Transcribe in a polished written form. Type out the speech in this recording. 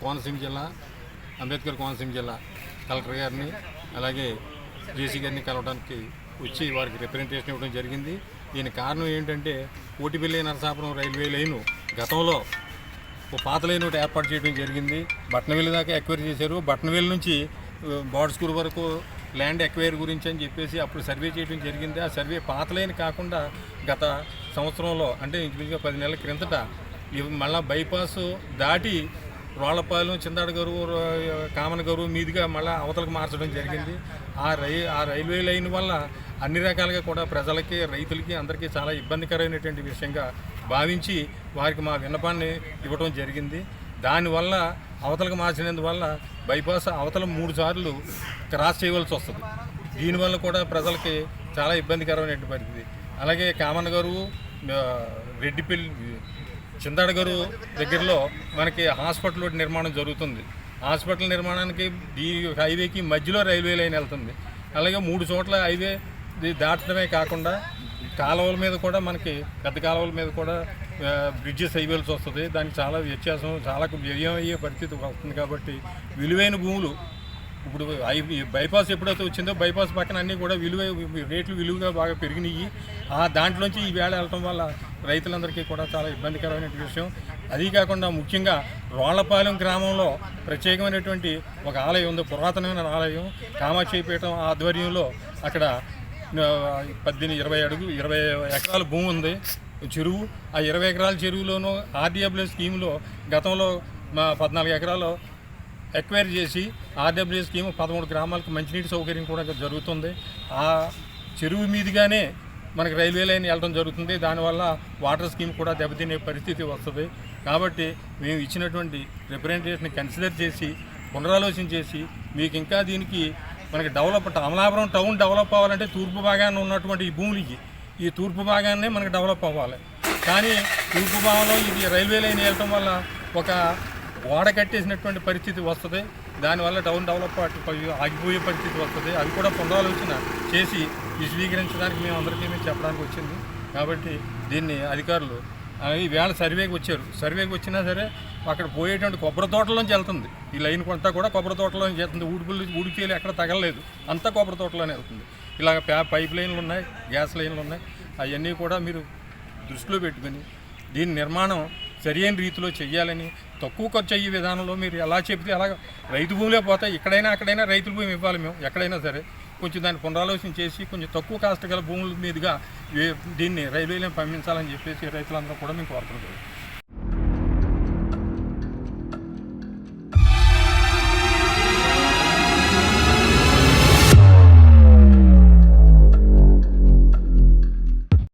కోనసీమ జిల్లా అంబేద్కర్ కోనసీమ జిల్లా కలెక్టర్ గారిని అలాగే జేసీ గారిని కలవడానికి వచ్చి వారికి రిప్రజెంటేషన్ ఇవ్వడం జరిగింది. దీని కారణం ఏంటంటే కోటిపల్లి నరసాపురం రైల్వే లైను గతంలో ఓ పాత లైన్ ఒకటి ఏర్పాటు చేయడం జరిగింది. బట్నవెల్లి దాకా ఎక్వైర్ చేశారు. బట్నవెల్లి నుంచి బోర్డ్ స్కూల్ వరకు ల్యాండ్ ఎక్వైర్ గురించి అని చెప్పేసి అప్పుడు సర్వే చేయడం జరిగింది. ఆ సర్వే పాత లైన్ కాకుండా గత సంవత్సరంలో అంటే ఇంచుమించుగా 10 నెలల క్రిందట మళ్ళీ బైపాస్ దాటి రోళ్లపాలెం, చిందాడగారు, కామనగారు మీదుగా మళ్ళీ అవతలకు మార్చడం జరిగింది. ఆ రైల్వే లైన్ వల్ల అన్ని రకాలుగా కూడా ప్రజలకి, రైతులకి, అందరికీ చాలా ఇబ్బందికరమైనటువంటి విషయంగా భావించి వారికి మా విన్నపాన్ని ఇవ్వడం జరిగింది. దానివల్ల అవతలకు మార్చినందువల్ల బైపాస్ అవతల 3 సార్లు క్రాస్ చేయవలసి వస్తుంది. దీనివల్ల కూడా ప్రజలకి చాలా ఇబ్బందికరమైనటువంటి పరిస్థితి. అలాగే కామనగారు, రెడ్డిపల్లి, చిందాడగారు దగ్గరలో మనకి హాస్పిటల్ నిర్మాణం జరుగుతుంది. హాస్పిటల్ నిర్మాణానికి ఈ హైవేకి మధ్యలో రైల్వే లైన్ వెళ్తుంది. అలాగే 3 చోట్ల హైవే దాటడమే కాకుండా కాలువల మీద కూడా మనకి పెద్ద కాలువల మీద కూడా బ్రిడ్జెస్ వేయవలసి వస్తుంది. దానికి చాలా వ్యత్యాసం, చాలా వ్యయం అయ్యే పరిస్థితి వస్తుంది. కాబట్టి విలువైన భూములు ఇప్పుడు బైపాస్ ఎప్పుడైతే వచ్చిందో బైపాస్ పక్కన అన్నీ కూడా రేట్లు విలువగా బాగా పెరిగినాయి. దాంట్లోంచి ఈ వేళ వెళ్ళటం వల్ల రైతులందరికీ కూడా చాలా ఇబ్బందికరమైన విషయం. అదీ కాకుండా ముఖ్యంగా రోళ్లపాలెం గ్రామంలో ప్రత్యేకమైనటువంటి ఒక ఆలయం ఉంది, పురాతనమైన ఆలయం. కామాక్షిపీఠం ఆధ్వర్యంలో అక్కడ 20 ఎకరాల భూమి ఉంది, చెరువు. ఆ 20 ఎకరాల చెరువులోనూ ఆర్డీఎఫ్ఎస్ స్కీమ్లో గతంలో 14 ఎకరాలు ఎక్వైర్ చేసి ఆర్డబ్ల్యూఎస్ స్కీమ్ 13 గ్రామాలకు మంచినీటి సౌకర్యం కూడా జరుగుతుంది. ఆ చెరువు మీదుగానే మనకి రైల్వే లైన్ వెళ్ళడం జరుగుతుంది. దానివల్ల వాటర్ స్కీమ్ కూడా దెబ్బతినే పరిస్థితి వస్తుంది. కాబట్టి మేము ఇచ్చినటువంటి రిప్రజెంటేషన్ కన్సిడర్ చేసి పునరాలోచన చేసి మీకు ఇంకా దీనికి మనకి అమలాపురం టౌన్ డెవలప్ అవ్వాలంటే తూర్పు భాగాన్ని ఉన్నటువంటి ఈ భూములకి ఈ తూర్పు భాగాన్నే మనకి డెవలప్ అవ్వాలి. కానీ తూర్పు భాగంలో ఇది రైల్వే లైన్ వెళ్ళటం వల్ల ఒక గోడ కట్టేసినటువంటి పరిస్థితి వస్తుంది. దానివల్ల టౌన్ డెవలప్ ఆగిపోయే పరిస్థితి వస్తుంది. అవి కూడా పునరాలోచన చేసి విశదీకరించడానికి మేము అందరికీ చెప్పడానికి వచ్చింది. కాబట్టి దీన్ని అధికారులు ఈవేళ సర్వేకి వచ్చారు. సర్వేకి వచ్చినా సరే అక్కడ పోయేటువంటి కొబ్బరి తోటలోంచి వెళ్తుంది. ఈ లైన్ కొంతా కూడా కొబ్బరి తోటలోంచి వెళ్తుంది. ఊడికేలు ఎక్కడ తగలలేదు, అంతా కొబ్బరి తోటలోనే వెళ్తుంది. ఇలాగ పైప్ లైన్లు ఉన్నాయి, గ్యాస్ లైన్లు ఉన్నాయి. అవన్నీ కూడా మీరు దృష్టిలో పెట్టుకుని దీని నిర్మాణం సరైన రీతిలో చెయ్యాలని, తక్కువ ఖర్చు అయ్యే విధానంలో మీరు ఎలా చెప్తే అలా రైతు భూమిలో పోతే ఇక్కడైనా అక్కడైనా రైతుల భూమి ఇవ్వాలి. మేము ఎక్కడైనా సరే కొంచెం దాన్ని పునరాలోచన చేసి కొంచెం తక్కువ కాస్ట్ గల భూముల మీదుగా దీన్ని రైల్వేలను పంపించాలని చెప్పేసి రైతులందరూ కూడా మేము కోరుతున్నాం.